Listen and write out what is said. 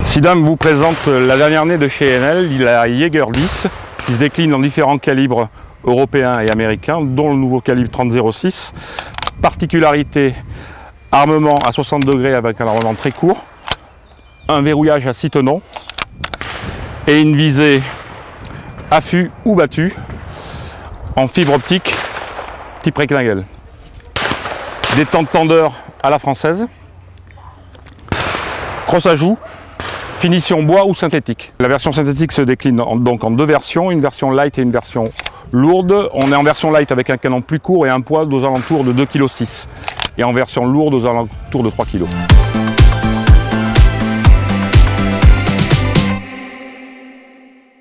Sidam vous présente la dernière née de chez Enel, la Jaeger 10, qui se décline dans différents calibres européens et américains, dont le nouveau calibre 30-06. Particularité, armement à 60 degrés avec un armement très court, un verrouillage à 6 tenons et une visée affût ou battue en fibre optique type rectangle. Des temps de tendeur à la française, crosse à joue, finition bois ou synthétique. La version synthétique se décline donc en deux versions, une version light et une version lourde. On est en version light avec un canon plus court et un poids aux alentours de 2,6 kg et en version lourde aux alentours de 3 kg.